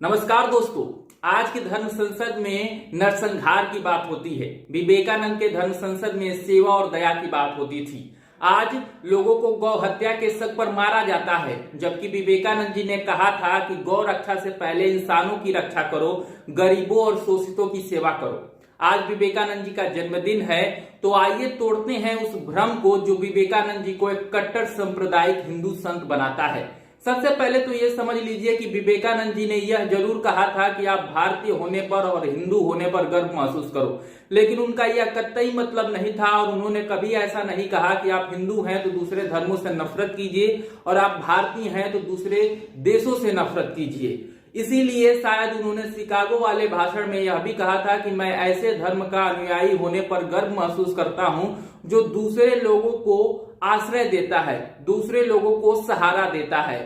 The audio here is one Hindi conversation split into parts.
नमस्कार दोस्तों, आज की धर्म संसद में नरसंहार की बात होती है। विवेकानंद के धर्म संसद में सेवा और दया की बात होती थी। आज लोगों को गौ हत्या के शक पर मारा जाता है, जबकि विवेकानंद जी ने कहा था कि गौ रक्षा से पहले इंसानों की रक्षा करो, गरीबों और शोषितों की सेवा करो। आज विवेकानंद जी का जन्मदिन है, तो आइए तोड़ते हैं उस भ्रम को जो विवेकानंद जी को एक कट्टर सांप्रदायिक हिंदू संत बनाता है। सबसे पहले तो ये समझ लीजिए कि विवेकानंद जी ने यह जरूर कहा था कि आप भारतीय होने पर और हिंदू होने पर गर्व महसूस करो, लेकिन उनका यह कतई मतलब नहीं था और उन्होंने कभी ऐसा नहीं कहा कि आप हिंदू हैं तो दूसरे धर्मों से नफरत कीजिए और आप भारतीय हैं तो दूसरे देशों से नफरत कीजिए। इसीलिए शायद उन्होंने शिकागो वाले भाषण में यह भी कहा था कि मैं ऐसे धर्म का अनुयायी होने पर गर्व महसूस करता हूं जो दूसरे लोगों को आश्रय देता है, दूसरे लोगों को सहारा देता है।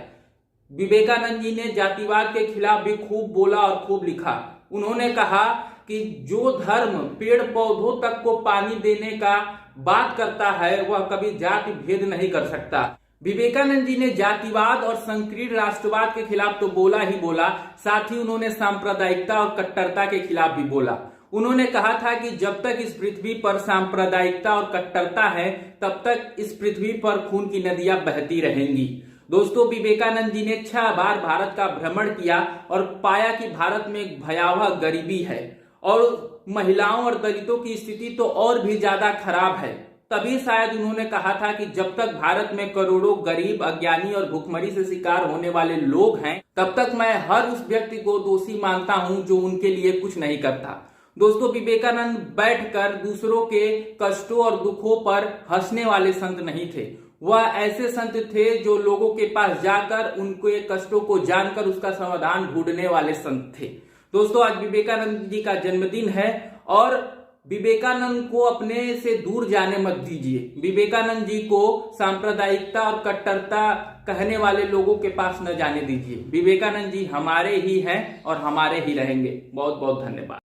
विवेकानंद जी ने जातिवाद के खिलाफ भी खूब बोला और खूब लिखा। उन्होंने कहा कि जो धर्म पेड़ पौधों तक को पानी देने का बात करता है वह कभी जाति भेद नहीं कर सकता। विवेकानंद जी ने जातिवाद और संकीर्ण राष्ट्रवाद के खिलाफ तो बोला ही बोला, साथ ही उन्होंने सांप्रदायिकता और कट्टरता के खिलाफ भी बोला। उन्होंने कहा था कि जब तक इस पृथ्वी पर सांप्रदायिकता और कट्टरता है तब तक इस पृथ्वी पर खून की नदियां बहती रहेंगी। दोस्तों, विवेकानंद जी ने 6 बार भारत का भ्रमण किया और पाया कि भारत में एक भयावह गरीबी है और महिलाओं और दलितों की स्थिति तो और भी ज्यादा खराब है। तभी शायद उन्होंने कहा था कि जब तक भारत में करोड़ों गरीब, अज्ञानी और भुखमरी से शिकार होने वाले लोग हैं तब तक मैं हर उस व्यक्ति को दोषी मानता हूं जो उनके लिए कुछ नहीं करता। दोस्तों, विवेकानंद बैठकर दूसरों के कष्टों और दुखों पर हंसने वाले संत नहीं थे। वह ऐसे संत थे जो लोगों के पास जाकर उनके कष्टों को जानकर उसका समाधान ढूंढने वाले संत थे। दोस्तों, आज विवेकानंद जी का जन्मदिन है और विवेकानंद को अपने से दूर जाने मत दीजिए। विवेकानंद जी को सांप्रदायिकता और कट्टरता कहने वाले लोगों के पास न जाने दीजिए। विवेकानंद जी हमारे ही हैं और हमारे ही रहेंगे। बहुत बहुत धन्यवाद।